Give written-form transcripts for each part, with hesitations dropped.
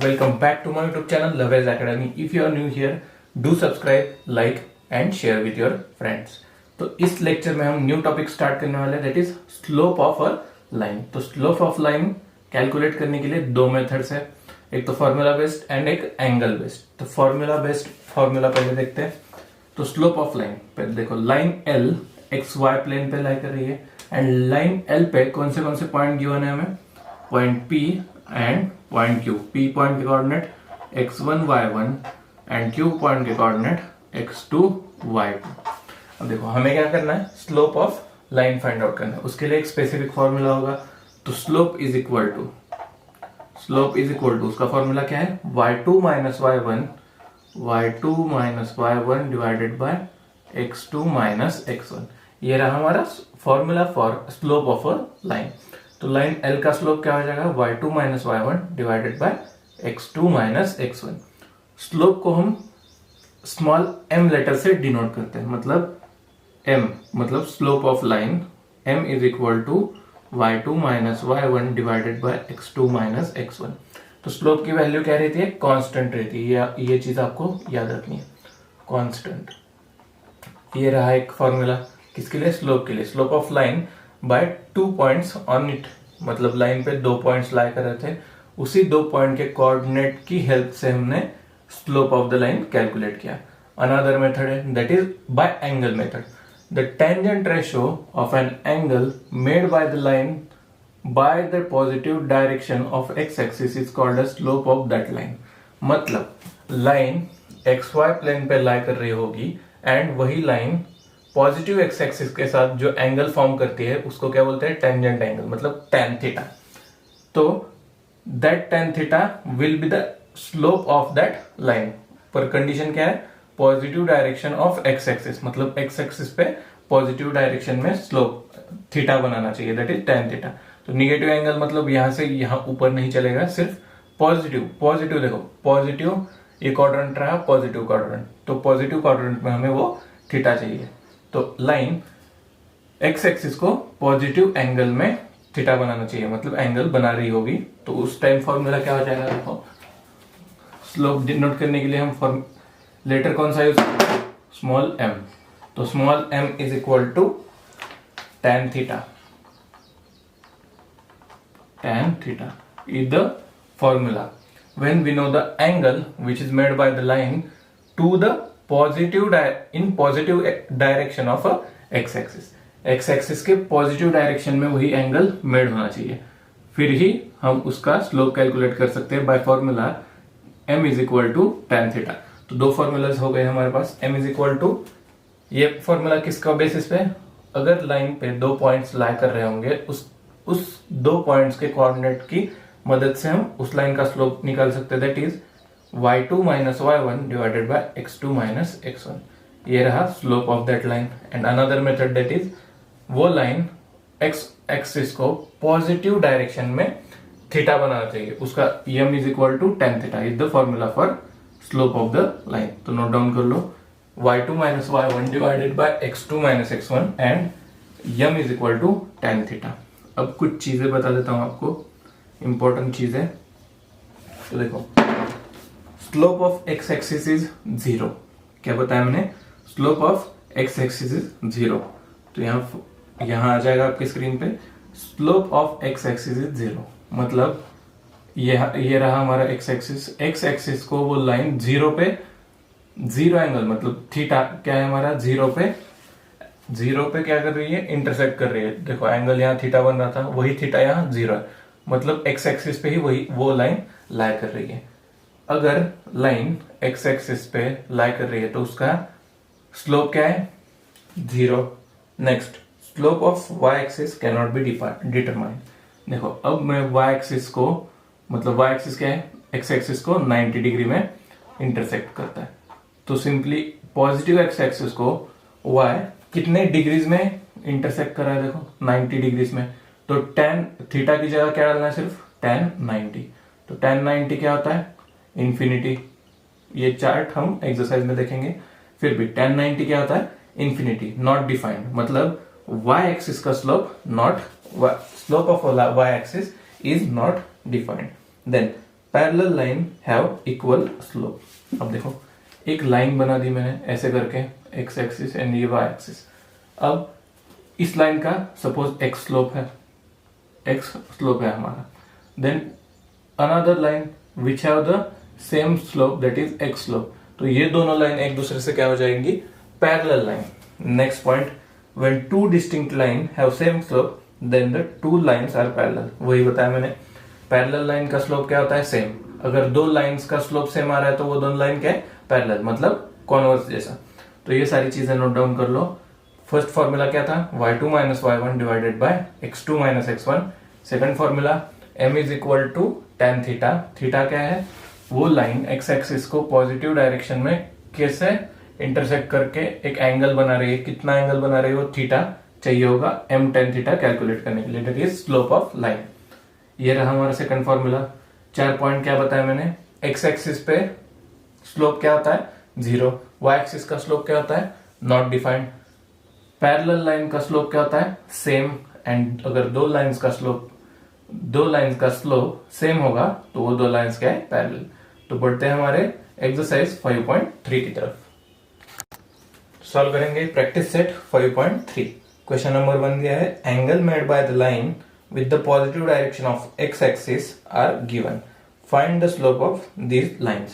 Welcome back to my YouTube channel Lavez Academy. If you are new here, do subscribe, like and share with your friends. तो इस lecture में हम new topic start करने वाले हैं, that is slope of a line. तो slope of line calculate करने के लिए दो मेथड्स है, एक तो फॉर्मूला बेस्ड एंड एक एंगल बेस्ड. तो फॉर्मूला बेस्ड फॉर्मूला पहले देखते हैं. तो स्लोप ऑफ लाइन पहले देखो, line L X Y plane पे लाई कर रही है एंड लाइन एल पे कौन से पॉइंट गिवन है हमें, point P and point Q. P point के coordinate x1 y1 and Q point के कोऑर्डिनेट x2 y2. अब देखो हमें क्या करना है, slope of line find out करना है. उसके लिए एक स्पेसिफिक फॉर्मूला होगा. तो स्लोप इज इक्वल टू उसका फॉर्मूला क्या है, y2 minus y1 divided by x2 minus x1. ये रहा हमारा formula for slope of a line. तो लाइन L का स्लोप क्या हो जाएगा, y2 minus y1 divided by x2 minus x1. Slope को हम स्मॉल m लेटर से डिनोट करते हैं, मतलब m मतलब slope of line m is equal to y2 minus y1 divided by x2 minus x1. तो स्लोप की वैल्यू क्या रहती है, कांस्टेंट रहती है. ये चीज आपको याद रखनी है, कांस्टेंट. ये रहा एक फॉर्मूला किसके लिए, स्लोप के लिए. Slope of line by 2 points on it, मतलब लाइन पे 2 पॉइंट्स लाई कर रहे थे, उसी 2 पॉइंट के कोऑर्डिनेट की हेल्प से हमने slope of the line calculate किया. अनदर मेथड है that is by angle method. The tangent ratio of an angle made by the line by the positive direction of X axis is called a slope of that line. मतलब line x Y plane पे lie कर रही होगी and वही line positive x axis के साथ जो angle form करती है उसको क्या बोलते हैं, टेंजेंट एंगल, मतलब tan थीटा. तो that tan theta will be the slope of that line. पर कंडीशन क्या है, positive direction of X axis, मतलब एक्स एक्सिस पे पॉजिटिव डायरेक्शन में स्लोप थीटा बनाना चाहिए, दैट इज tan थीटा. तो निगेटिव एंगल मतलब यहां से यहां ऊपर नहीं चलेगा, सिर्फ पॉजिटिव देखो, पॉजिटिव ये क्वाड्रेंट रहा, पॉजिटिव क्वाड्रेंट. तो पॉजिटिव क्वाड्रेंट में हमें वो थीटा चाहिए. तो लाइन एक्स एक्सिस को पॉजिटिव एंगल में थीटा बनाना चाहिए, मतलब एंगल बना रही होगी. तो उस टाइम फॉर्मूला क्या हो जाएगा, देखो स्लोप डिनोट करने के लिए हम लेटर कौन सा यूज करते हैं, स्मॉल m. तो small m is equal to tan theta is the formula when we know the angle which is made by the line to the positive direction of a x axis. x axis के positive direction में वही angle made होना चाहिए, फिर ही हम उसका slope calculate कर सकते हैं by formula m is equal to tan theta. तो दो फॉर्मूलाज हो गए हमारे पास. m इज इक्वल टू, ये फॉर्मूला किसका बेसिस पे, अगर लाइन पे 2 पॉइंट्स लाई कर रहे होंगे, उस 2 पॉइंट्स के कोऑर्डिनेट की मदद से हम उस लाइन का स्लोप निकाल सकते हैं, that is y2 minus y1 divided by x2 minus x1. ये रहा slope of that line. And another method that is, वो लाइन x एक्सिस को पॉजिटिव डायरेक्शन में थीटा बनाना चाहिए, उसका m is equal to tan theta is the formula for slope of the line. तो note down कर लो, y2 minus y1 divided by x2 minus x1 and m is equal to tan theta. अब कुछ चीजें बता देता हूं आपको, इंपॉर्टेंट चीजें. तो देखो, slope of X axis is 0. क्या बताया मैंने, slope of X axis is 0. तो यहां आ जाएगा आपके स्क्रीन पे, slope of X axis is 0. मतलब ये रहा हमारा एक्स एक्सिस. एक्स एक्सिस को वो लाइन 0 पे, 0 एंगल मतलब थीटा क्या है हमारा, 0 पे क्या कर रही है, इंटरसेक्ट कर रही है. देखो एंगल यहाँ थीटा बन रहा था, वही थीटा यहाँ 0 है, मतलब एक्स एक्सिस पे ही वो लाइन लाई कर रही है. अगर लाइन एक्स एक्सिस पे लाई कर रही है तो उसका स्लोप क्या है, 0. Next, slope of Y axis can not be determined. देखो अब मैं वाई एक्सिस को, मतलब वाई एक्सिस क्या है, एक्स एक्सिस को 90 डिग्री में इंटरसेक्ट करता है. तो सिंपली पॉजिटिव एक्स एक्सिस को वाई कितने डिग्रीज में इंटरसेक्ट कर रहा है, देखो 90 डिग्रीज में. तो tan थीटा की जगह क्या डालना है, सिर्फ tan 90. तो tan 90 क्या होता है, इंफिनिटी. ये चार्ट हम एक्सरसाइज में देखेंगे. फिर भी tan 90 क्या होता है, इंफिनिटी, नॉट डिफाइंड. मतलब y एक्सिस का slope of y axis is not defined. Then parallel line have equal slope. अब देखो एक लाइन बना दी मैंने ऐसे करके, एक्स एक्सिस एंड ये वाई एक्सिस। अब इस लाइन का सपोज एक्स स्लोप है, एक्स स्लोप है हमारा, then another line which have the same slope that is X slope. तो ये दोनों लाइन एक दूसरे से क्या हो जाएंगी, parallel line. Next point, when two distinct line have same slope then the two lines are parallel. वही बताया मैंने, पैरेलल लाइन का स्लोप क्या होता है, सेम। अगर दो लाइंस का स्लोप सेम आ रहा है तो वो दोनों लाइन क्या है, पैरेलल, मतलब कॉन्वर्स जैसा। तो ये सारी चीजें नोट डाउन कर लो। फर्स्ट फॉर्मूला क्या था, y2 minus y1 divided by x2 minus x1। Second formula m is equal to tan theta. Theta क्या है, वो लाइन x एक्सिस को पॉजिटिव डायरेक्शन में कैसे इंटरसेक्ट करके एक एंगल बना रही है, कितना एंगल बना रही है वो थीटा चाहिए होगा m tan थीटा कैलकुलेट करने के लिए, that is slope of line. ये रहा हमारा सेकंड फॉर्मूला। 4 पॉइंट क्या बताया मैंने, x एक्सिस पे स्लोप क्या होता है, 0। y एक्सिस का स्लोप क्या होता है, नॉट डिफाइंड। पैरेलल लाइन का स्लोप क्या होता है, सेम। एंड अगर दो लाइंस का स्लोप सेम होगा तो वो दो लाइंस क्या है, पैरेलल। तो बढ़ते हैं हमारे एक्सरसाइज 5.3 की तरफ। सॉल्व करेंगे प्रैक्टिस सेट 5.3। क्वेश्चन नंबर 1 दिया है, angle made by the line with the positive direction of x axis are given, find the slope of these lines।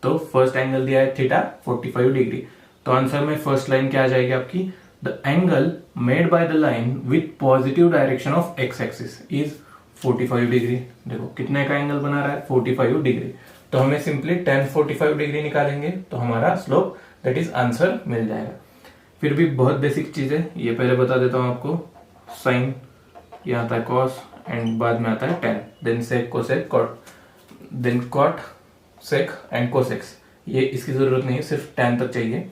तो फर्स्ट एंगल दिया है थीटा 45 डिग्री। तो आंसर में फर्स्ट लाइन क्या आ जाएगी आपकी, the angle made by the line with positive direction of x axis is 45 degree. देखो कितने का एंगल बना रहा है, 45 डिग्री। तो हमें सिंपली tan 45 डिग्री निकालेंगे तो हमारा स्लोप दैट इज आंसर मिल जाएगा। फिर भी बहुत बेसिक चीज है, ये पहले बता देता हूं आपको। साइन, ये आता है cos एंड बाद में आता है tan, then sec cosec cot, then cot sec and cosec। ये इसकी जरूरत नहीं है, सिर्फ tan तक चाहिए।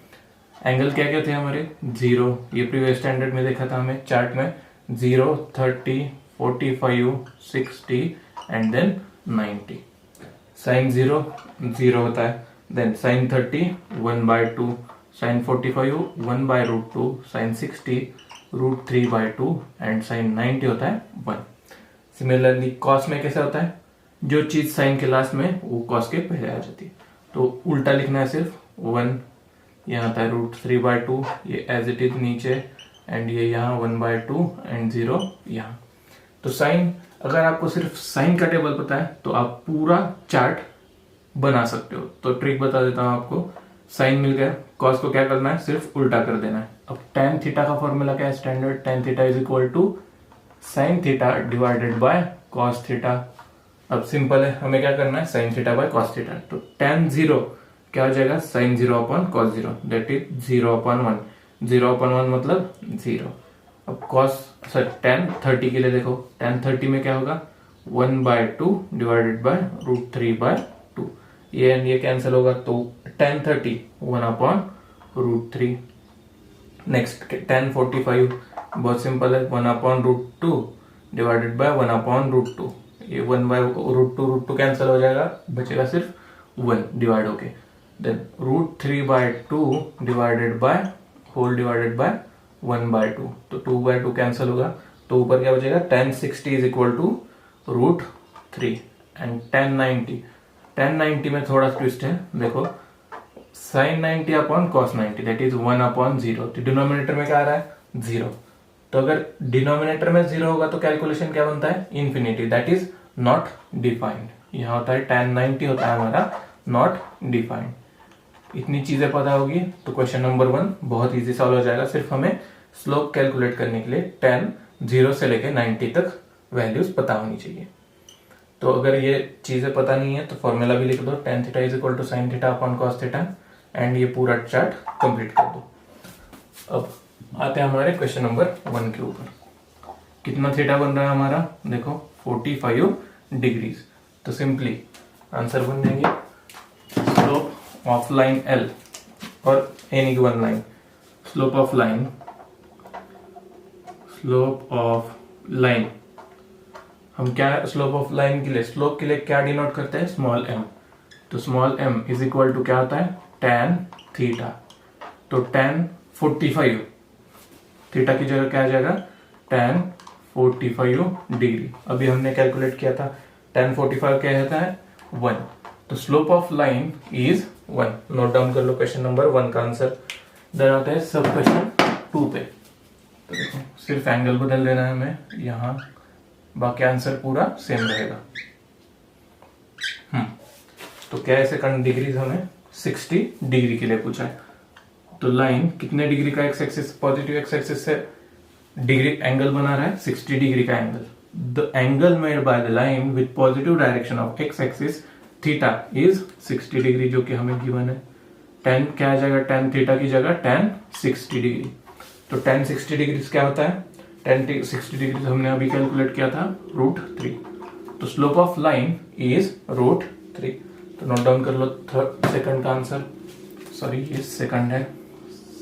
एंगल क्या क्या थे हमारे, 0, ये प्रीवियस स्टैंडर्ड में देखा था हमें चार्ट में, 0, 30, 45, 60 एंड देन 90। साइन 0 0 होता है, then sine 30 1/2, sine 45 1/√2, sine 60 √3/2 and sine 90 होता है 1। सिमिलरली कॉस में कैसे होता है, जो चीज साइन के लास्ट में वो कॉस के पहले आ जाती है। तो उल्टा लिखना है सिर्फ, 1 यहाँ आता है √3/2, ये एज इट इज नीचे, एंड ये यहाँ 1/2 एंड 0 यहाँ। तो साइन, अगर आपको सिर्फ साइन का टेबल पता है तो आप पूरा चार्ट बना सकते हो। तो ट्रिक बता देता हूँ आपको। साइन मिल गया, कॉस को क्या करना है, सिर्फ उल्टा कर देना है। अब tan थीटा का फॉर्मूला क्या है, standard tan theta is equal to sine theta divided by cos theta. अब सिंपल है, हमें क्या करना है, sine theta by cos theta. तो tan 0 क्या हो जाएगा, sine 0 upon cos 0, that is 0/1। 0/1 मतलब 0। अब कॉस tan 30 के लिए देखो, tan 30 में क्या होगा, 1/2 डिवाइडेड बाय √3/2। ये कैंसिल होगा, तो tan 30 1/√3। नेक्स्ट tan 45 बहुत सिंपल है, 1/√2 डिवाइडेड बाय 1/√2। ये 1/√2 कैंसिल हो जाएगा, बचेगा सिर्फ 1 डिवाइड होके। Then √3/2 divided by whole divided by 1/2, तो 2/2 कैंसिल होगा, तो ऊपर क्या बचेगा, tan 60 is equal to √3 and tan 90 में थोड़ा ट्विस्ट है, देखो sin 90 upon cos 90 that is 1/0। तो डिनोमिनेटर में क्या आ रहा है, 0। तो अगर डिनोमिनेटर में 0 होगा तो कैलकुलेशन क्या बनता है, infinity, that is not defined. यहाँ होता है tan 90 होता है हमारा नॉट डिफाइंड। इतनी चीजें पता होगी तो क्वेश्चन नंबर 1 बहुत इजी सॉल्व हो जाएगा। सिर्फ हमें स्लोप कैलकुलेट करने के लिए tan 0 से लेके 90 तक वैल्यूज पता होनी चाहिए। तो अगर ये चीजें पता नहीं है तो फॉर्मूला भी लिख दो, tan theta is equal to sine theta upon cos theta, and ये पूरा चार्ट कंप्लीट कर दो। अब आते हैं हमारे क्वेश्चन नंबर 1 के ऊपर। कितना थीटा बन रहा है हमारा, देखो 45 डिग्रीज। तो सिंपली आंसर बन जाएंगे, स्लोप ऑफ लाइन L और any given line, slope of line हम क्या, स्लोप ऑफ लाइन के लिए, स्लोप के लिए क्या डिनोट करते हैं, स्मॉल m। तो small m is equal to क्या होता है, tan थीटा। तो tan 45, थीटा की जगह क्या आ जाएगा, tan 45 डिग्री। अभी हमने कैलकुलेट किया था tan 45 क्या होता है, 1. तो slope of line is 1. Note down कर लो क्वेश्चन नंबर 1 का आंसर. देन आता है सब क्वेश्चन 2 पे. तो देखो सिर्फ एंगल बदल देना है हमें यहाँ, बाकी आंसर पूरा सेम रहेगा. तो क्या है, सेकंड डिग्रीज हमें 60 डिग्री के लिए पूछा है. तो लाइन कितने डिग्री का x axis, positive x axis से डिग्री एंगल बना रहा है 60 डिग्री का angle. The angle made by the line with positive direction of X axis theta is 60 degree, जो कि हमें गिवन है. tan क्या आ जाएगा, tan थीटा की जगह tan 60 डिग्री. तो tan 60 डिग्री क्या होता है, tan 60 डिग्री हमने अभी कैलकुलेट किया था √3. तो स्लोप ऑफ लाइन इज √3. तो नोट डाउन कर लो सेकंड का आंसर. सॉरी ये सेकंड है.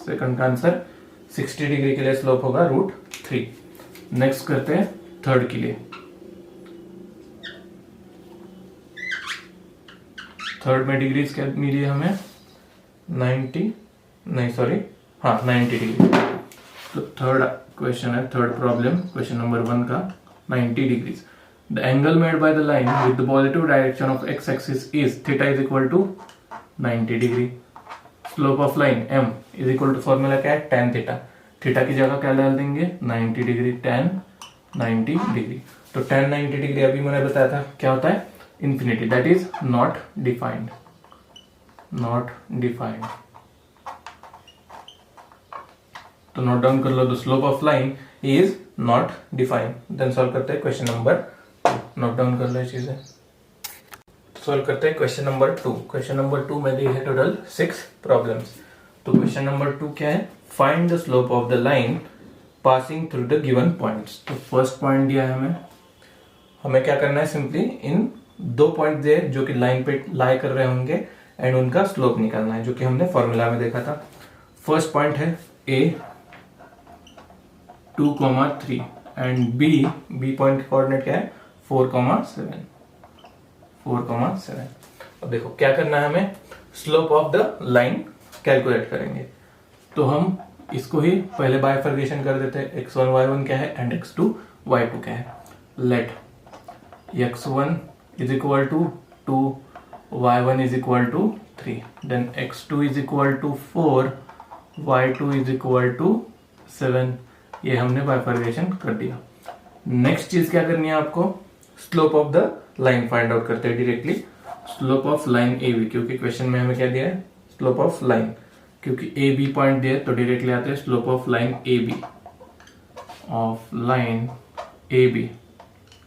सेकंड का आंसर 60 डिग्री के लिए स्लोप होगा √3. नेक्स्ट करते हैं थर्ड के लिए. थर्ड में डिग्रीज क्या मिली है हमें 90 डिग्री. तो थर्ड क्वेश्चन है, थर्ड प्रॉब्लम क्वेश्चन नंबर 1 का 90 degrees. The angle made by the line with the positive direction of X axis is theta is equal to 90 degree. Slope of line m is equal to, formula क्या है, tan theta. Theta की जगह क्या डाल देंगे 90 degree, tan 90 degree. तो tan 90 degree अभी मैंने बताया था क्या होता है, infinity. That is not defined. तो नोट डाउन कर लो, the slope of line is not defined. Then solve करते हैं क्वेश्चन नंबर 2. नोट डाउन कर लो ये चीजें. सॉल्व करते हैं क्वेश्चन नंबर 2. क्वेश्चन नंबर 2 में दी है टोटल 6 प्रॉब्लम्स. तो क्वेश्चन नंबर 2 क्या है, find the slope of the line passing through the given points. तो फर्स्ट पॉइंट दिया है हमें क्या करना है, सिंपली इन 2 पॉइंट दिए जो कि लाइन पे लाई कर रहे होंगे एंड उनका स्लोप निकालना है, जो कि हमने फॉर्मूला में देखा था. फर्स्ट पॉइंट है A 2,3 and B point coordinate क्या है 4,7. अब देखो क्या करना है हमें, slope of the line calculate करेंगे. तो हम इसको ही पहले बाइफर्केशन कर देते हैं. x1 y1 क्या है एंड x2 y2 क्या है. Let x1 is equal to 2, y1 is equal to 3, then x2 is equal to 4, y2 is equal to 7. ये हमने बाइफर्केशन कर दिया. नेक्स्ट चीज क्या करनी है आपको, slope of the line find out करते हैं directly. Slope of line A B, क्योंकि क्वेश्चन में हमें क्या दिया है, स्लोप ऑफ लाइन. क्योंकि ए बी पॉइंट दिया तो डायरेक्टली आते हैं slope of line A B. Of line A B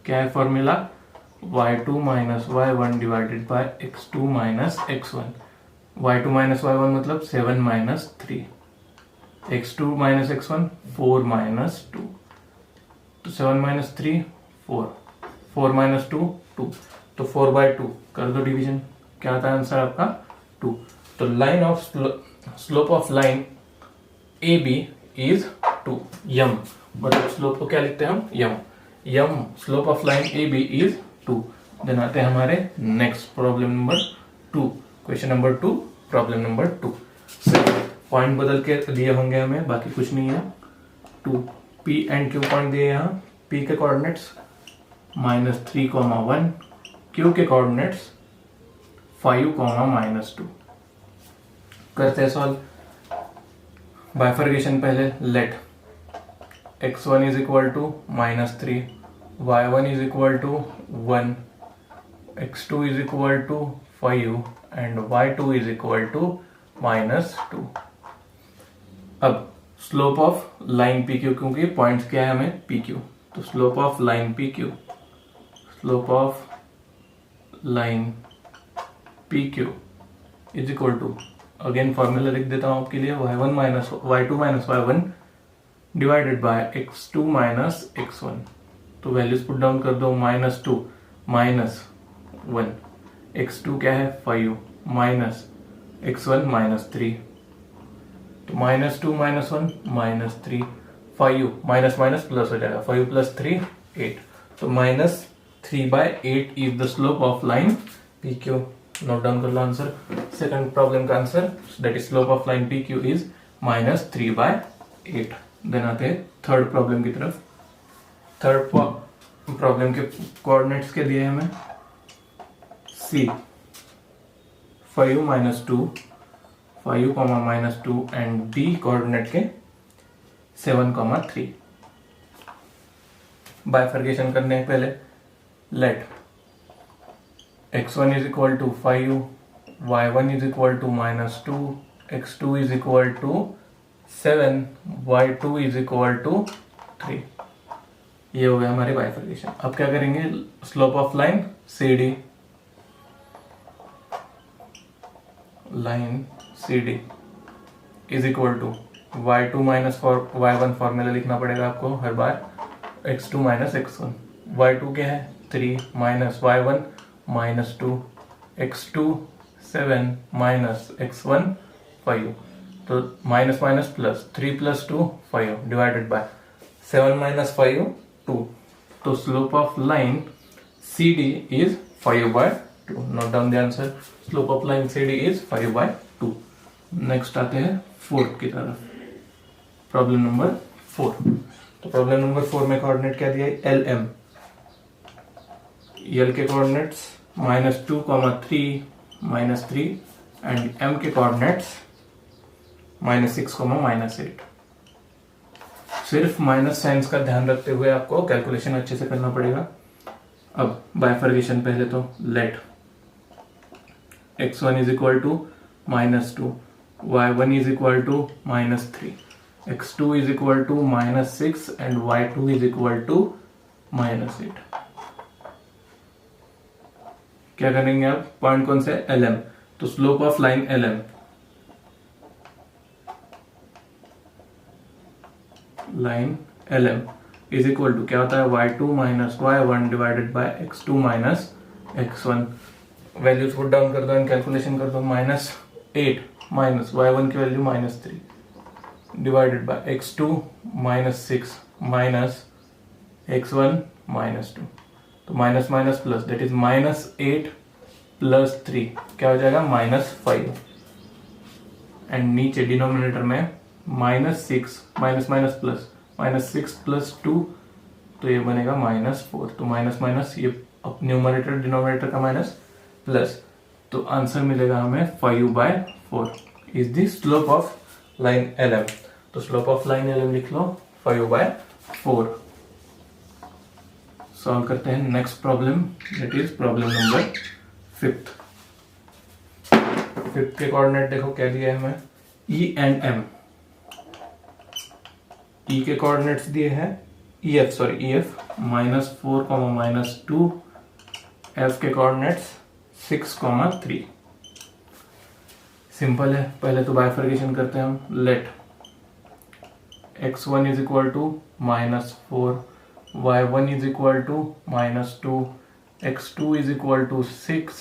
क्या है formula, y2 minus y1 divided by x2 minus x1. y2 minus y1 मतलब 7 minus 3, x2 minus x1 4 minus 2. तो 7 minus 3 4, 4 minus 2 2. तो 4/2 कर दो डिवीजन, क्या आता है आंसर आपका 2. तो line of slope of line A B is 2. M मतलब स्लोप को क्या लिखते हैं हम, m. Slope of line A B is 2. Then आते हैं हमारे next problem number 2. Question number 2 problem number 2. Point बदल के दिए होंगे हमें, बाकी कुछ नहीं है. 2 P एंड Q पॉइंट दिए यहाँ. P के कोऑर्डिनेट्स -3,1, Q के कोऑर्डिनेट्स 5,-2. करते हैं सॉल्व. बाइफर्केशन पहले. Let x1 is equal to -3, y1 is equal to 1, x2 is equal to 5 and y2 is equal to -2. अब स्लोप ऑफ लाइन PQ, क्योंकि points क्या है हमें PQ. तो slope of line PQ, slope of line PQ is equal to, again formula लिख देता हूं आपके लिए, y2 minus y1 divided by x2 minus x1. तो वैल्यूज पुट डाउन कर दो. -2 माइनस 1, x2 क्या है 5 माइनस x1 -3. तो -2 माइनस 1 -3, 5 माइनस माइनस प्लस हो जाएगा, 5 प्लस 3 8. तो -3/8 is the slope of line PQ. Note down कर लो आंसर. सेकंड प्रॉब्लम का answer, that is slope of line PQ is -3/8. Then आते हैं थर्ड प्रॉब्लम की तरफ. थर्ड प्रॉब्लम के कोऑर्डिनेट्स के दिए हमें C 5 minus 2, 5 comma minus 2 and D coordinate के 7 comma 3. बाइफर्केशन करने के पहले let x1 is equal to 5, y1 is equal to minus 2, x2 is equal to 7, y2 is equal to 3. ये हो गया हमारी बाइफर्केशन. अब क्या करेंगे, slope of line CD, line CD is equal to y2 minus y1 formula लिखना पड़ेगा आपको हर बार, x2 माइनस x1. y2 क्या है 3 minus y1 minus 2, x2 7 minus x1 5. तो minus minus plus 3 plus 2 5 divided bye 7 minus 5 2. तो slope of line CD is 5/2. Note down the answer. Slope of line CD is 5/2. Next आते हैं fourth की तरफ, problem number 4. तो problem number 4 में coordinate क्या दिया है, LM. L के कोऑर्डिनेट्स -2, -3, -3 एंड M के कोऑर्डिनेट्स -6, -8. सिर्फ माइनस साइंस का ध्यान रखते हुए आपको कैलकुलेशन अच्छे से करना पड़ेगा. अब बाइफर्केशन पहले तो let x1 is equal to -2, y1 is equal to -3, x2 is equal to -6 and y2 is equal to -8. क्या करेंगे आप, पॉइंट कौन से, LM. तो slope of line LM, line LM is equal to क्या होता है, y2 minus y1 divided by x2 minus x1. Values put down कर दो एंड कैलकुलेशन कर दो. -8 माइनस y1 की value -3 divided by x2 -6 minus x1 -2. तो minus minus plus, that is -8 plus 3 क्या हो जाएगा, -5. एंड नीचे डिनोमिनेटर में -6 माइनस माइनस प्लस, -6 प्लस 2 तो ये बनेगा -4. तो माइनस माइनस ये न्यूमरेटर डिनोमिनेटर का माइनस प्लस, तो आंसर मिलेगा हमें 5/4 is the slope of line LM. तो स्लोप ऑफ लाइन LM लिख लो 5/4. सॉल्व करते हैं next problem, that is problem number 5. 5 के कोऑर्डिनेट देखो क्या दिया है हमें, E एंड M. E के कोऑर्डिनेट्स दिए हैं EF -4, -2. F के कोऑर्डिनेट्स 6, 3. सिंपल है, पहले तो बाइफर्केशन करते हैं हम. Let x1 is equal to -4, y1 is equal to -2, x2 is equal to 6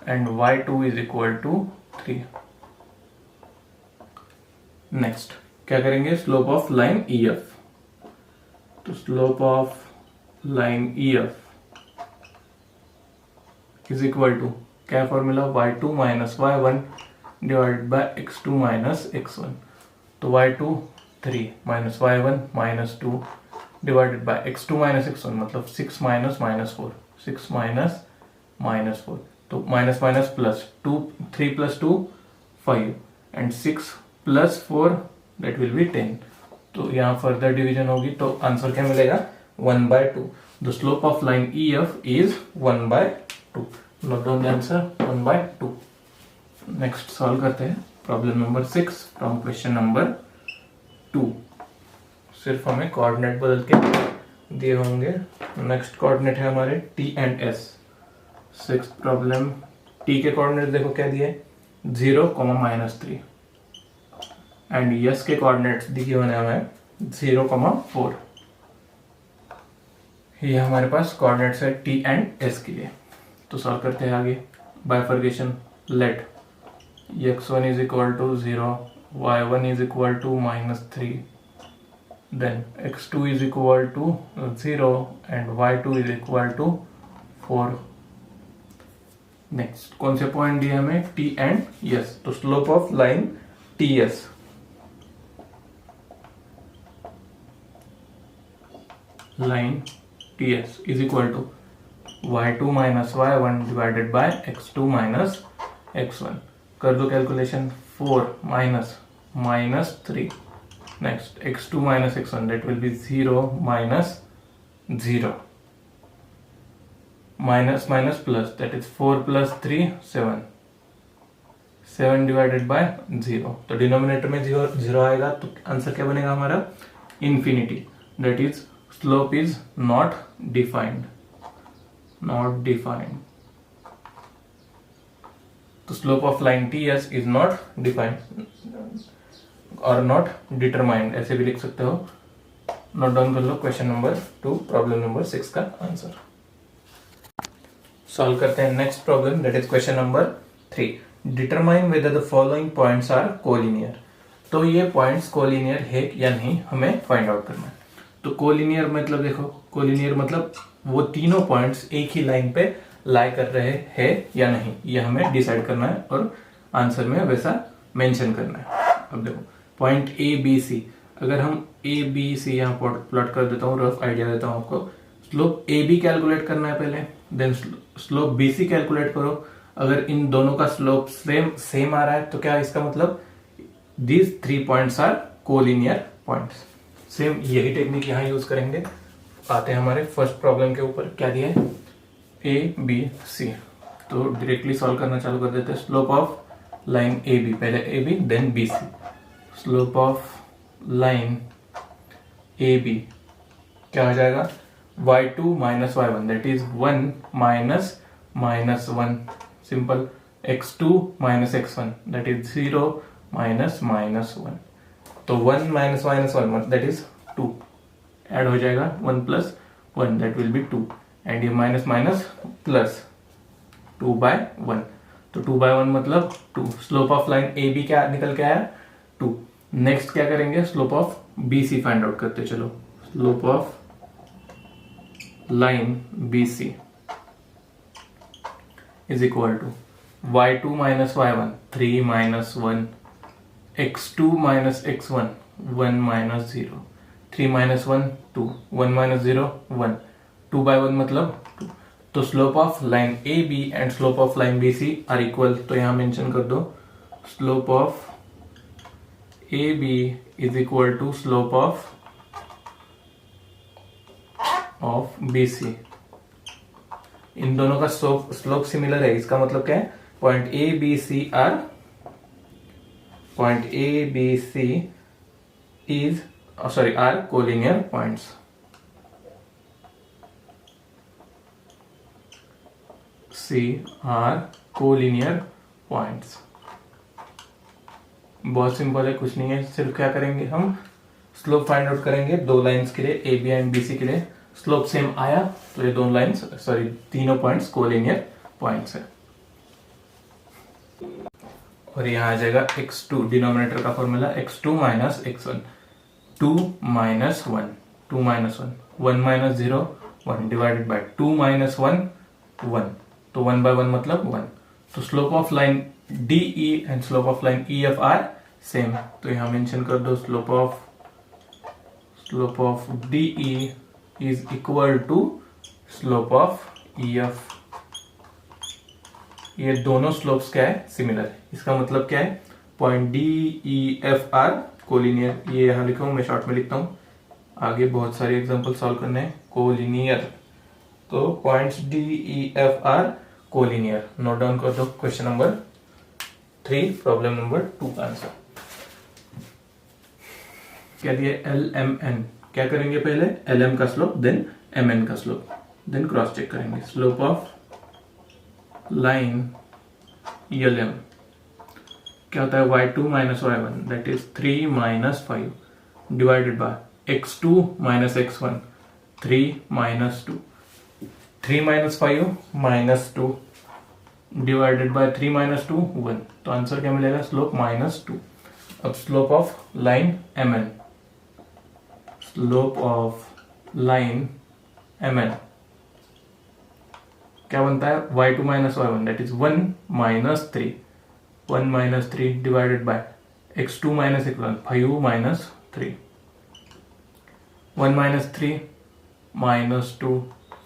and y2 is equal to 3. Next क्या करेंगे, स्लोप ऑफ लाइन EF. तो slope of line EF is equal to क्या formula, y2 minus y1 divided by x2 minus x1. तो y2 3 minus y1 -2 divided by x2 minus x1, मतलब 6 minus -4, 6 minus -4. तो minus minus plus 2, 3 plus 2 5 and 6 plus 4 that will B 10. तो यहाँ further division होगी तो answer क्या मिलेगा, 1/2. The slope of line EF is 1/2. Note down the answer 1/2. Next solve करते हैं problem number 6 from question number 2. सिर्फ हमें कोऑर्डिनेट बदल के दिए होंगे. नेक्स्ट कोऑर्डिनेट है हमारे T and S. 6th problem, T के कोऑर्डिनेट देखो क्या दिए, 0, -3 एंड S के कोऑर्डिनेट्स दिए हुए हमें 0, 4. ये हमारे पास कोऑर्डिनेट्स है T एंड S के लिए. तो सॉल्व करते हैं आगे. Bifurcation let x1 is equal to 0, y1 is equal to -3, then x2 is equal to 0 and y2 is equal to 4. Next कौन से पॉइंट दिए हमें, T एंड S. तो slope of line TS, line TS is equal to y2 minus y1 divided by x2 minus x1। कर दो calculation, 4 minus 3, next x2 minus x1 that will B 0 minus 0, minus minus plus that is 4 plus 3 7, 7 divided bye 0। तो denominator में 0 आएगा तो answer क्या बनेगा हमारा, infinity. That is slope is not defined, not defined. तो slope of line TS is not defined और not determined, ऐसे भी लिख सकते हो। नोट डाउन कर लो क्वेश्चन नंबर 2 प्रॉब्लम नंबर 6 का आंसर। सॉल्व करते हैं next problem, that is question number 3। Determine whether the following points are collinear. तो ये पॉइंट्स कोलिनियर है या नहीं हमें फाइंड आउट करना है। तो कोलिनियर मतलब देखो, कोलिनियर मतलब वो तीनों पॉइंट्स एक ही लाइन पे लाई कर रहे हैं या नहीं, ये हमें डिसाइड करना है और आंसर में वैसा मेंशन करना है। अब देखो पॉइंट ABC, अगर हम ABC यहाँ प्लॉट कर देता हूँ, रफ आइडिया देता हूँ आपको। स्लोप AB कैलकुलेट करना है पहले, देन स्लोप BC कैलकुलेट करो। अगर इन दोनों का स्लोप सेम आ रहा है तो क्या इसका मतलब these 3 points are collinear points. Same यही टेक्निक यहाँ यूज करेंगे। आते हैं हमारे फर्स्ट प्रॉब्लम के ऊपर, क्या दिया है ABC। तो डायरेक्टली सॉल्व करना चालू कर देते हैं। स्लोप ऑफ लाइन AB, पहले AB then BC। Slope of line AB क्या हो जाएगा, y2 minus y1 that is 1 minus minus 1, simple. x2 minus x1 that is 0 minus minus 1। तो 1 minus minus 1 that is 2, add हो जाएगा 1 plus 1 that will be 2, and ये minus minus plus 2 by 1, तो 2 by 1 मतलब 2। Slope of line AB क्या निकल के आया, 2। नेक्स्ट क्या करेंगे, slope of BC find out करते चलो। Slope of line BC is equal to y2 minus y1 3 minus 1, x2 minus x1 1 minus 0, 3 minus 1 2, 1 minus 0 1, 2 by 1 मतलब 2। तो slope of line AB and slope of line BC are equal, तो यहां mention कर दो slope of AB is equal to slope of BC। इन दोनों का slope similar है, इसका मतलब क्या है, point ABC is are collinear points. C are collinear points. बहुत सिंपल है, कुछ नहीं है। सिर्फ क्या करेंगे, हम स्लोप फाइंड आउट करेंगे दो लाइंस के लिए, AB एंड BC के लिए। स्लोप सेम आया तो ये दोनों लाइंस तीनों पॉइंट्स कोलिनियर पॉइंट्स है। और यहाँ आ जाएगा x2, डिनोमिनेटर का formula x2 minus x1, 2 minus 1, 2 minus 1, 1 minus 0 1 divided by 2 minus 1 1, तो 1 बाय 1 मतलब 1। तो slope of line DE and slope of line EF are same, तो यहाँ मेंशन कर दो slope of DE is equal to slope of EF। ये दोनों slopes क्या है, सिमिलर है। इसका मतलब क्या है, पॉइंट DEF आर कोलिनियर। ये यहां लिखा हूं, मैं शॉर्ट में लिखता हूं, आगे बहुत सारे एग्जांपल सॉल्व करने हैं। कोलिनियर, तो points DEF are collinear. Note down कर दो क्वेश्चन नंबर 3 प्रॉब्लम नंबर 2 का आंसर। क्या दिया, LMN। क्या करेंगे, पहले LM का स्लोप देन MN का स्लोप, देन क्रॉस चेक करेंगे। स्लोप ऑफ लाइन LM क्या होता है, y2 minus y1 that is 3 minus 5 divided by x2 minus x1 3 minus 2, 3 minus 5 minus 2 divided by 3 minus 2 1, तो आंसर क्या मिलेगा, स्लोप माइनस 2। अब slope of line MN, slope of line MN क्या बनता है, y2 minus y1 that is 1 minus 3, 1 minus 3 divided by x2 minus x1 5 minus 3, 1 minus 3 minus 2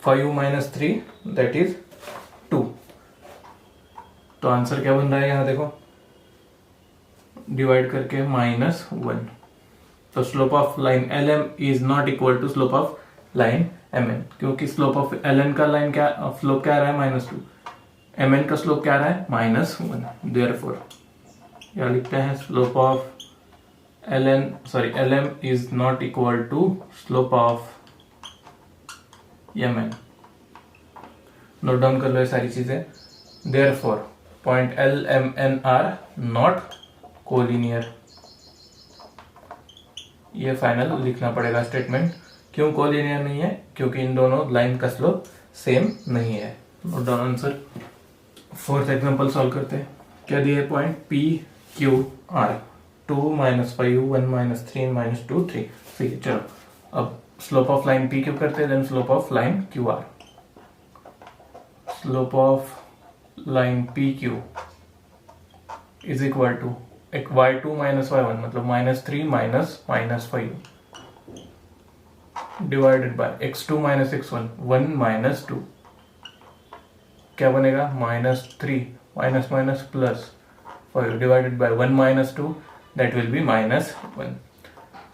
5u minus 3 that is 2। तो answer क्या बन रहा है यहां देखो, डिवाइड करके -1। तो slope of line LM is not equal to slope of line MN, क्योंकि स्लोप ऑफ LN का लाइन क्या स्लोप क्या आ रहा है -2, MN का स्लोप क्या आ रहा है -1। देयरफॉर या लिखते हैं slope of LM is not equal to slope of MN। Note down कर लो ये सारी चीजें। Therefore point LMN are not collinear. ये फाइनल लिखना पड़ेगा स्टेटमेंट। क्यों कोलिनियर नहीं है? क्योंकि इन दोनों लाइन का स्लोप सेम नहीं है। Note down answer. Fourth example solve करते हैं। क्या दिया है? Point PQR 2 - 5u 1 - 3 - 2 3। ठीक है, चलो अब स्लोप ऑफ लाइन PQ करते हैं, then slope of line QR। Slope of line PQ is equal to y2 - y1 मतलब -3 - -5 डिवाइडेड बाय x2 - x1 1 - 2। क्या बनेगा? -3 plus 5 divided by 1 - 2 that will B -1।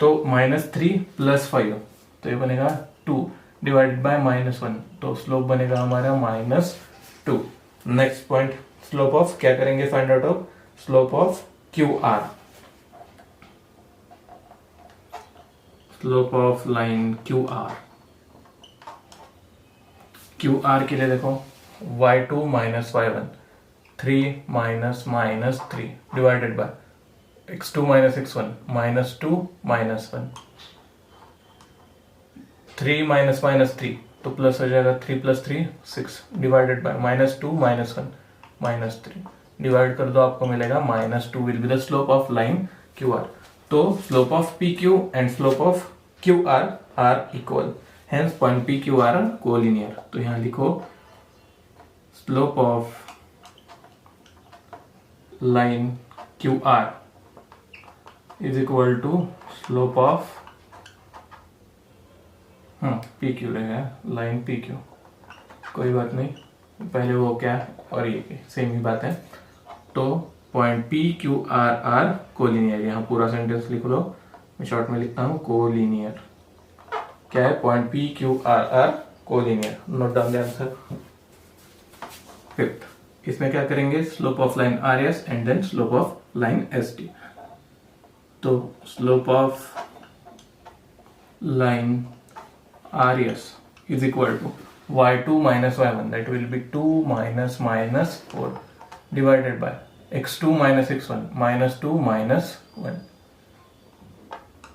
तो -3 प्लस 5 तो ये बनेगा 2 डिवाइडेड बाय -1, तो स्लोप बनेगा हमारा -2। नेक्स्ट पॉइंट स्लोप ऑफ क्या करेंगे find out of slope of QR। Slope of line QR के लिए देखो y2 - y1 3 - -3 divided by x2 - x1 -2 -1। 3 -3 तो प्लस हो जाएगा, 3 + 3 6 डिवाइडेड बाय -2 -1 -3 डिवाइड कर दो, आपको मिलेगा -2 will be the slope of line QR। तो slope of PQ and slope of QR are equal, hence point PQ are collinear. तो यहां लिखो slope of line QR is equal to slope of PQ रहेगा, line PQ। कोई बात नहीं, पहले वो क्या और ये सेम ही बात है। तो पॉइंट PQR आर कोलिनियर। यहाँ पूरा सेंटेंस लिख लो, मैं शॉर्ट में लिखता हूँ कोलिनियर। क्या है? Point PQR are collinear. Note down the answer. Fifth, इसमें क्या करेंगे? Slope of line RS and then slope of line ST। तो slope of line RS is equal to y2 - y1 that will be 2 - -4 divided by x2 - x1 -2 -1।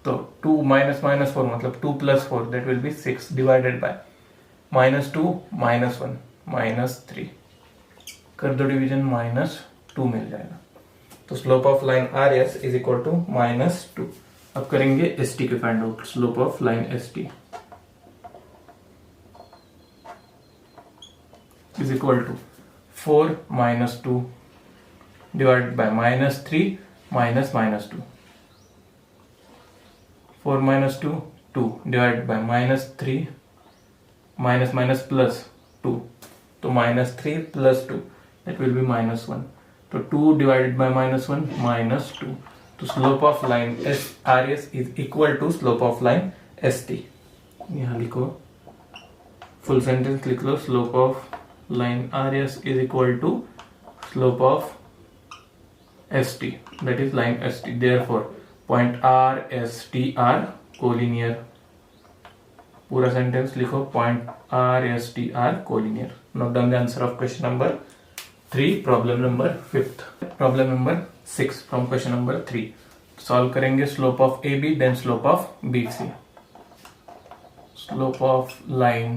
तो 2 - -4 मतलब 2 + 4 that will be 6 divided by -2 -1 -3 कर दो division, -2 मिल जाएगा। तो slope of line RS is equal to -2। अब करेंगे ST के find out. Slope of line ST is equal to 4 - 2 divided by -3 -2। 4 - 2 2 divided by -3 plus 2, तो -3 plus 2 that will be -1। तो 2 divided by -1 -2। तो slope of line RS is equal to slope of line ST। यहाँ लिखो, full sentence लिख लो। Slope of line RS is equal to slope of ST, that is line ST। therefore point RST are collinear। पूरा sentence लिखो, point RST are collinear। note down the answer of question number 3, problem number 5th। problem number 6 from question number 3 solve करेंगे। Slope of AB then slope of BC। Slope of line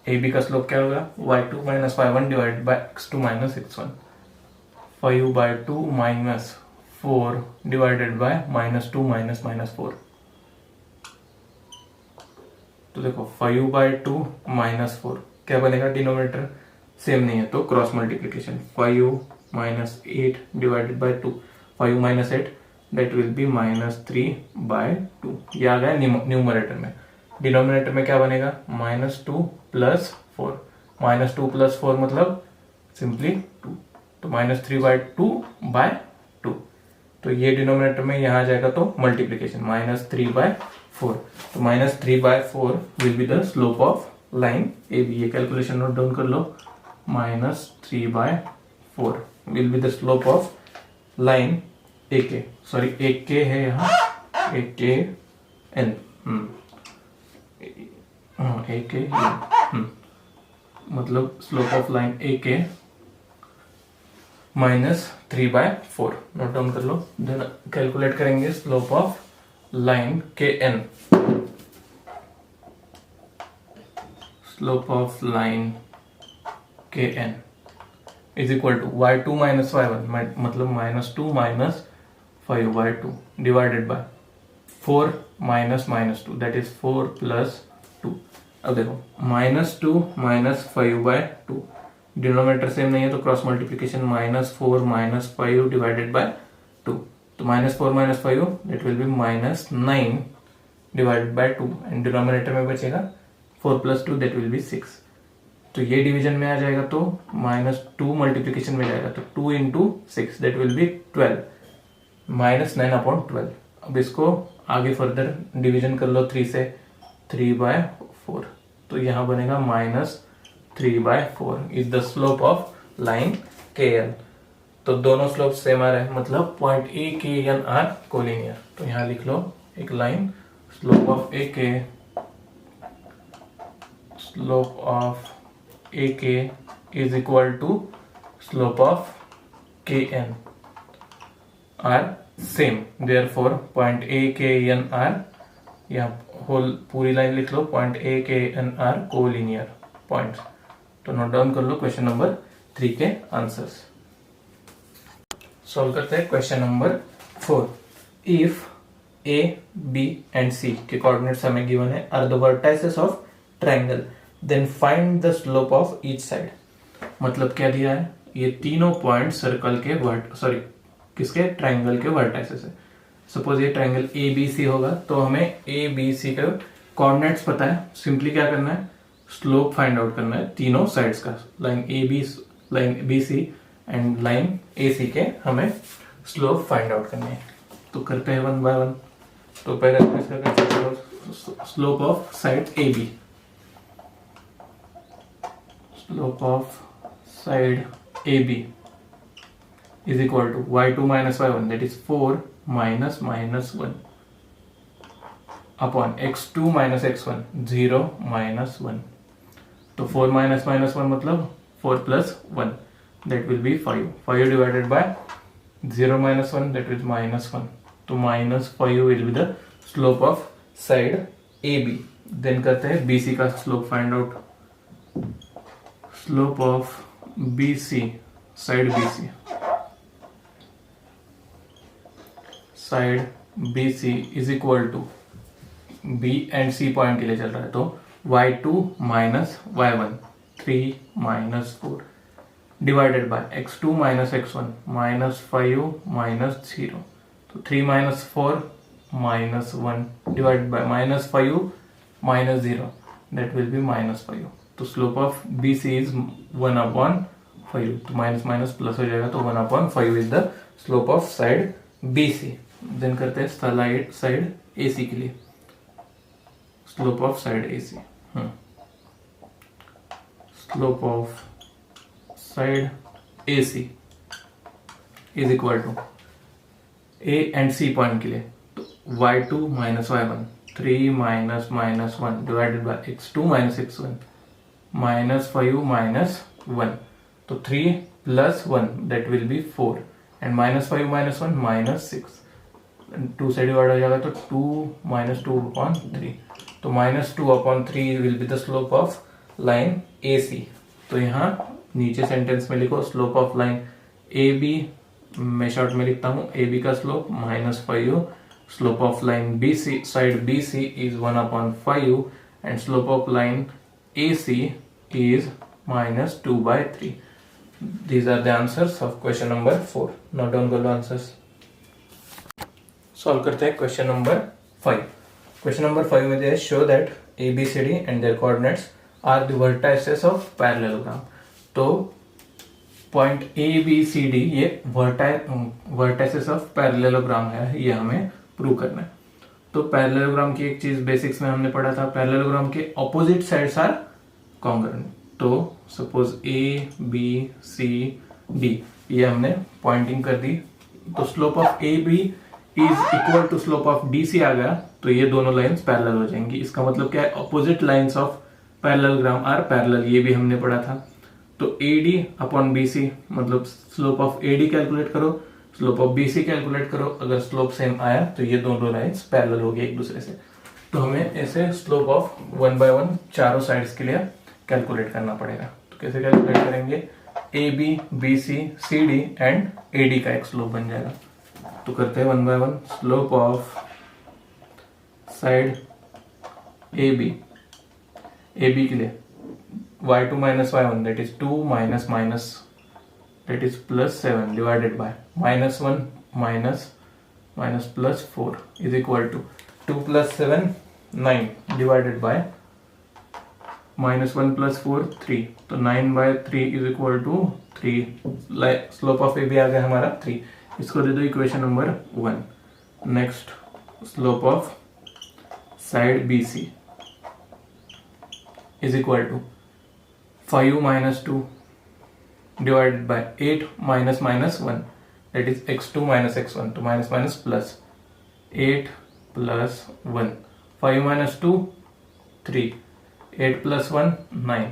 AB का slope क्या होगा? y2 - y1 divided by x2 - x1 5/2 -4 divided by -2 -4। तो देखो 5/2 -4 क्या बनेगा? Denominator same नहीं है तो cross multiplication. 5 - 8 divided by 2, 5 - 8 that will B -3/2। ये आ गया न्यूमरेटर में। डिनोमिनेटर में क्या बनेगा, -2 + 4, -2 + 4 मतलब सिंपली 2, तो -3/2/2, तो ये डिनोमिनेटर में यहाँ आ जाएगा तो मल्टीप्लीकेशन -3/4, तो -3/4 will be the slope of line A B. ये कैलकुलेशन नोट डाउन कर लो, -3/4 will be the slope of line A K, sorry ए के है यहाँ, ए के एन, ए के मतलब स्लोप ऑफ लाइन ए के -3/4 नोट डाउन कर लो। देन कैलकुलेट करेंगे slope of line K N, slope of line K N is equal to y2 - y1 मतलब -2 - 5/2 डिवाइडेड बाय 4 - -2 दैट इज 4 + 2। अब देखो -2 - 5/2, डिनोमिनेटर सेम नहीं है तो क्रॉस मल्टीप्लीकेशन -4 - 5 डिवाइडेड बाय 2, तो -4 - 5 that will B -9 divided by 2 and denominator में बचेगा 4 + 2 that will B 6, तो ये डिवीजन में आ जाएगा तो -2 मल्टीप्लीकेशन में जाएगा तो 2 × 6 दैट विल बी 12, -9/12। अब इसको आगे फर्दर डिवीजन कर लो 3 से, 3/4, तो यहाँ बनेगा -3/4 is the slope of line K N. तो दोनों स्लोप सेम आ रहे हैं, मतलब point A K N R collinear, तो यहाँ लिख लो एक लाइन, स्लोप ऑफ ए के, slope of A K is equal to slope of K N R same, therefore point A K N R, यहाँ whole पूरी लाइन लिख लो, point A K N R collinear points. तो note down कर लो question number 3 के answers. Solve करते हैं question number 4। If A B and C के कोऑर्डिनेट्स हमें गिवन है are the vertices of triangle, then find the slope of each side. मतलब क्या दिया है, ये तीनों पॉइंट सर्कल के किसके, ट्राइंगल के वर्टाइसेस है। सपोज ये ट्राइंगल ए बी सी होगा तो हमें ए बी सी का कोऑर्डिनेट्स पता है, सिंपली क्या करना है, स्लोप फाइंड आउट करना है तीनों साइड्स का, line B C and line A C के हमें स्लोप फाइंड आउट करने हैं। तो करते हैं 1 बाय 1। तो पहले slope of side A B, slope of side A B is equal to y2 - y1 that is 4 minus -1 upon x2 - x1 0 minus 1, तो 4 minus -1 मतलब 4 plus 1 that will be 5, 5 divided by 0 minus 1 that is -1, तो -5 will be the slope of side AB। then करते हैं BC का slope find out, slope of BC side BC, side BC is equal to B and C point के लिए चल रहा है, तो y2 - y1 3 - 4 divided by x2 - x1 -5 - 0, तो 3 - 4 -1 divided by -5 - 0 that will B -5, तो स्लोप ऑफ BC इज 1/5, तो minus plus हो जाएगा, तो 1/5 is the slope of side BC। Then करते हैं साइड AC के लिए, slope of side AC, slope of side AC is equal to A and C point के लिए, तो y2 - y1 3 - -1 divided by x2 - x1 -5 - 1, तो 3 + 1 दैट विल बी 4 एंड -5 - 1 -6, 2 से divide हो जाएगा तो 2 - 2/3, तो -2/3 will be the slope of line AC। तो यहाँ नीचे सेंटेंस में लिखो स्लोप ऑफ लाइन AB, मैं शॉर्ट में लिखता हूँ AB का slope -5, slope of line BC side BC is 1/5 and slope of line AC is -2/3। These are the answers of question number 4. Note down कर लो आंसर्स। सॉल्व करते हैं question number 5। Question number 5 में दिया है show that ABCD and their coordinates are the vertices of parallelogram. तो point ABCD ये vertices of parallelogram है, ये हमें प्रूव करना है। तो पैरेललोग्राम की एक चीज बेसिक्स में हमने पढ़ा था, पैरेललोग्राम के ऑपोजिट साइड्स आर कॉन्ग्रुएंट। तो सपोज ABCD ये हमने पॉइंटिंग कर दी, तो slope of AB is equal to slope of DC आ गया, तो ये दोनों लाइंस पैरेलल हो जाएंगी। इसका मतलब क्या है, opposite lines of parallelogram are parallel, ये भी हमने पढ़ा था। तो AD अपॉन BC मतलब स्लोप ऑफ AD कैलकुलेट करो, स्लोप ऑफ BC कैलकुलेट करो, अगर स्लोप सेम आया तो ये दोनों लाइंस पैरेलल हो गई एक दूसरे से। तो हमें ऐसे स्लोप ऑफ 1 by 1 चारों साइड्स के लिए कैलकुलेट करना पड़ेगा। तो कैसे कैलकुलेट करेंगे, AB, BC, CD and AD का एक स्लोप बन जाएगा। तो करते हैं 1 by 1 slope of side AB के लिए y2 minus y1 that is 2 minus that is plus 7 divided by -1 minus plus 4 is equal to 2 plus 7 9 divided by -1 plus 4 3, तो 9 by 3 is equal to 3। Slope of AB आ गया हमारा 3, इसको दे दो equation number 1। Next slope of side BC is equal to 5 minus 2 divided by 8 minus 1 that is x2 minus x1, to minus plus 8 plus 1, 5 minus 2 3, 8 plus 1 9,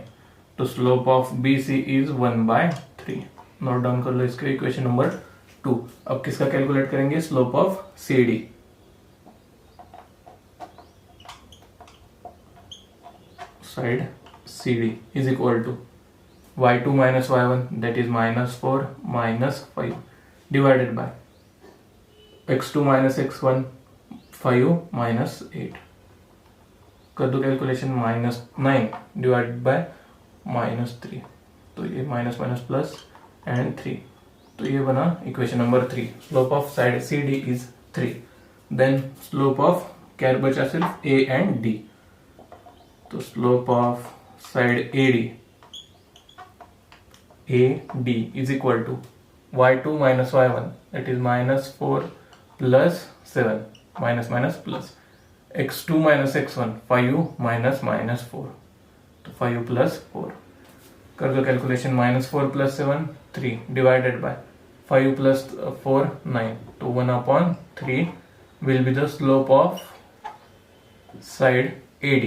तो slope of BC is 1 by 3। Note down कर लो इसके equation number 2। अब किसका calculate करेंगे, slope of CD। Side CD is equal to y2 minus y1 that is -4 minus 5 divided by x2 minus x1 5 minus 8, कर दो calculation, -9 divided by -3, तो ये minus plus and 3, तो ये बना equation number 3। Slope of side CD is 3। Then slope of क्या बचा, सिर्फ A एंड D, तो slope of side AD is equal to y2 minus y1 that is -4 plus 7 minus plus x2 minus x1 5 minus 4, तो 5 plus 4, कर दो calculation, -4 plus 7 3 divided by 5 plus 4 9, तो 1/3 will be the slope of side AD।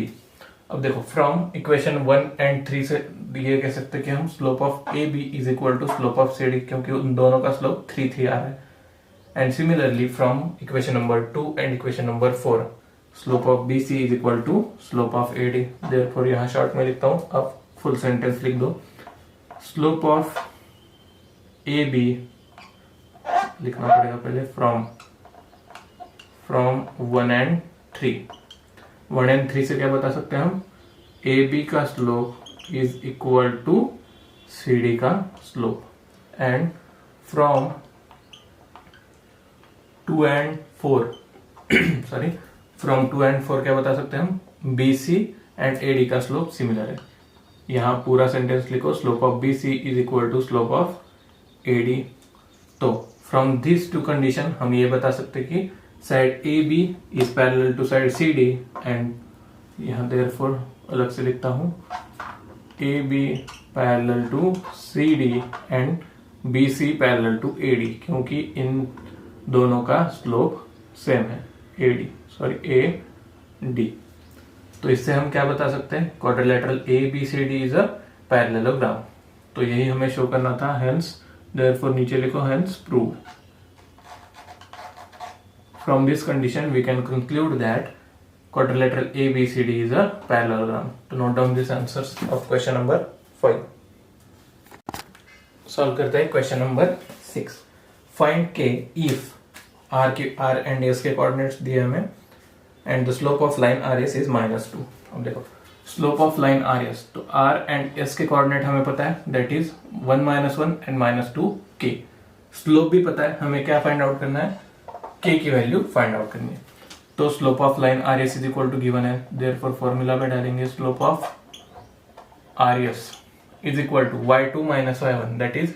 अब देखो from equation 1 and 3 से ये कह सकते हैं कि हम slope of AB is equal to slope of CD, क्योंकि उन दोनों का स्लोप 3 3 आ रहा है। And similarly from equation number 2 and equation number 4 slope of BC is equal to slope of AD। Therefore यहाँ शॉर्ट में लिखता हूँ, आप फुल सेंटेंस लिख दो। स्लोप ऑफ AB लिखना पड़ेगा पहले, फ्रॉम 1 एंड 3। 1 एंड 3 से क्या बता सकते हैं हम, AB का slope is equal to CD का slope. And from 2 and 4 sorry from 2 and 4 क्या बता सकते हैं हम, BC एंड AD का स्लोप सिमिलर है। यहाँ पूरा सेंटेंस लिखो, slope of BC is equal to slope of AD। तो फ्रॉम दिस टू कंडीशन हम ये बता सकते हैं कि side AB is parallel to side CD, and यहाँ देयरफॉर अलग से लिखता हूँ, AB parallel to CD and BC parallel to AD, क्योंकि इन दोनों का स्लोप सेम है, AD। तो इससे हम क्या बता सकते हैं, quadrilateral ABCD is a parallelogram. तो यही हमें शो करना था, हेंस देयरफॉर नीचे लिखो hence prove. From this condition, we can conclude that quadrilateral ABCD is a parallelogram. To note down these answers of question number 5. Solve करते हैं question number 6. Find K if R and S के coordinates दिए हमें and the slope of line RS is -2. अब देखो slope of line RS, तो R and S के coordinate हमें पता है, that is 1 - 1 and -2 K। slope भी पता है, हमें क्या find out करना है, K की वैल्यू फाइंड आउट करनी है। तो slope of line R S is equal to given है, देयरफॉर फॉर्मूला में डालेंगे slope of R S is equal to y2 minus y1 that is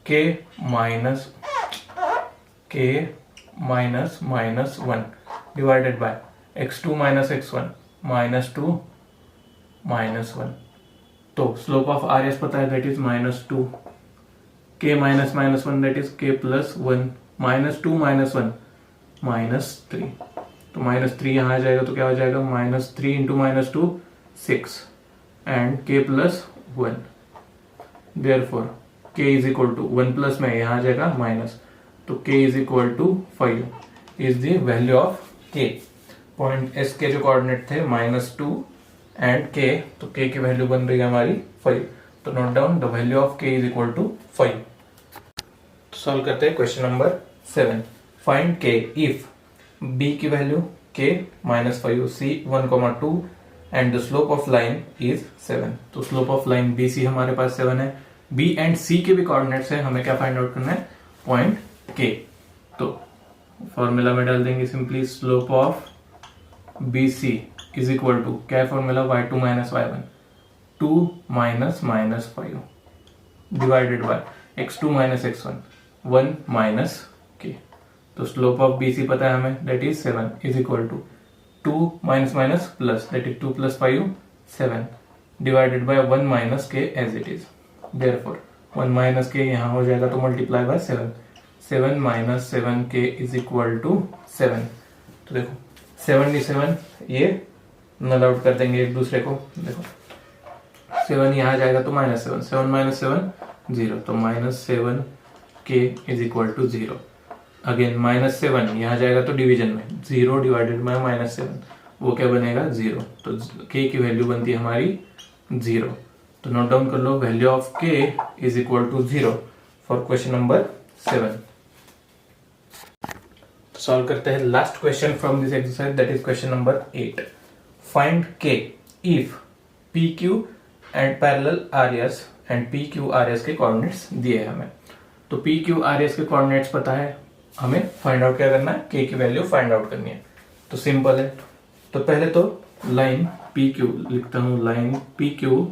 k minus 1 divided by x2 minus x1 minus 2 minus 1। तो slope of R S पता है that is minus 2, k minus minus 1 that is k plus 1, minus 2 minus 1 minus 3। तो minus 3 यहां आ जाएगा तो क्या हो जाएगा minus 3 into minus 2 6 and k plus 1, therefore k is equal to 1 plus में यहां आ जाएगा माइनस, तो k is equal to 5 is the value of k। Point S के जो कोऑर्डिनेट थे माइनस 2 एंड k, तो k की वैल्यू बन रही है हमारी 5। तो note down the value of k is equal to 5। तो सॉल्व करते हैं question number 7। Find k if b की value k minus 5, c 1,2 and the slope of line is 7। तो स्लोप ऑफ लाइन BC हमारे पास 7 है, b एंड c के भी coordinates है, हमें क्या फाइंड आउट करना है पॉइंट k। तो फॉर्मूला में डाल देंगे simply slope of BC is equal to क्या formula y2 minus y1 2 minus minus 5 divided by x2 minus x1 1 minus k। तो स्लोप ऑफ BC पता है हमें that is 7 is equal to 2 minus minus plus that is 2 plus 5 7 divided by 1 minus k as it is, therefore 1 minus k यहाँ हो जाएगा तो multiply by 7, 7 minus 7k is equal to 7। तो देखो 77 ये नल आउट कर देंगे एक दूसरे को, देखो 7 यहाँ जाएगा तो माइनस 7, 7 माइनस 7 0, तो minus 7k is equal to 0। Again minus 7 यहाँ जाएगा तो डिवीजन में 0 डिवाइडेड बाय माइनस 7 वो क्या बनेगा 0, तो k की वैल्यू बनती है हमारी 0। तो नोट डाउन कर लो value of k is equal to 0 for question number 7। Solve करते हैं last question from this exercise that is question number 8। Find k if PQ and parallel RS and PQRS के coordinates दिए हैं हमें। तो PQRS के कोऑर्डिनेट्स पता है, हमें फाइंड आउट क्या करना है k की वैल्यू फाइंड आउट करनी है। तो सिंपल है, तो पहले तो लाइन PQ लिखता हूं, line PQ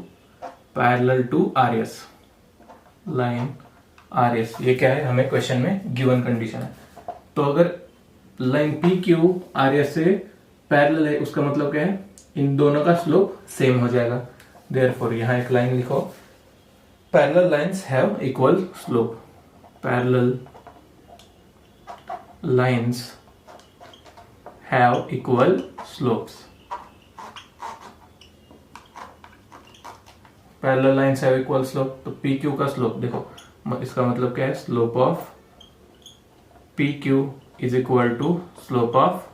parallel to RS, line RS ये क्या है हमें क्वेश्चन में गिवन कंडीशन है। तो अगर लाइन PQ RS से पैरेलल है उसका मतलब क्या है इन दोनों का स्लोप सेम हो जाएगा, देयरफॉर यहां एक लाइन लिखो parallel lines have equal slope, parallel lines have equal slopes, parallel lines have equal slope. तो PQ का स्लोप देखो, इसका मतलब क्या है slope of PQ is equal to slope of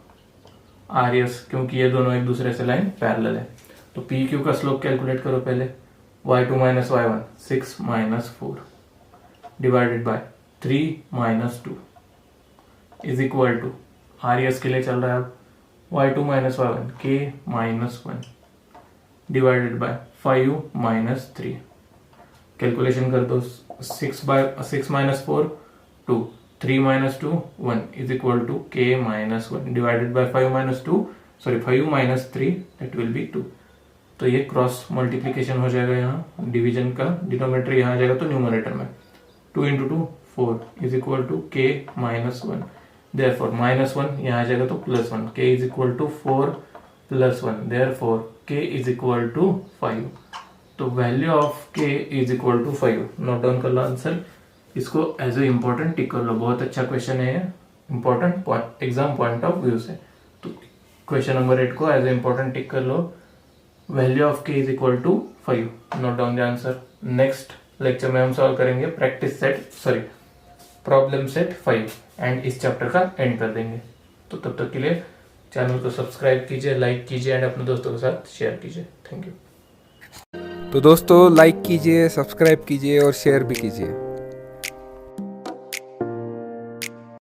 RS, क्योंकि ये दोनों एक दूसरे से लाइन पैरेलल है। तो PQ का स्लोप कैलकुलेट करो पहले, y2 minus y1 6 minus 4 divided by 3 minus 2 is equal to RS के लिए चल रहा है अब y2 minus y1 k minus 1 divided by 5 minus 3। Calculation कर दो, 6 minus 4 2, 3 minus 2 1 is equal to k minus 1 divided by 5 minus 2 sorry 5 minus 3 that will be 2। तो ये क्रॉस मल्टीप्लीकेशन हो जाएगा, यहाँ डिवीजन का डिनोमिनेटर यहाँ आ जाएगा तो न्यूमरेटर में 2 into 2 4 is equal to k minus 1, therefore minus 1 यहाँ आ जाएगा तो plus 1, k is equal to 4 plus 1, therefore k is equal to 5। तो value of k is equal to 5। Note down कर लो आंसर, इसको एज ए इंपॉर्टेंट टिक कर लो, बहुत अच्छा क्वेश्चन है, important point exam point of view से। तो क्वेश्चन नंबर 8 को एज ए इंपॉर्टेंट टिक कर लो, value of k is equal to 5। Note down the answer. Next lecture में हम सॉल्व करेंगे प्रॉब्लम सेट 5 एंड इस चैप्टर का एंड कर देंगे। तो तब तक के लिए चैनल को सब्सक्राइब कीजिए, लाइक कीजिए एंड अपने दोस्तों के साथ शेयर कीजिए। Thank you. तो दोस्तों लाइक कीजिए, सब्सक्राइब कीजिए और शेयर भी कीजिए।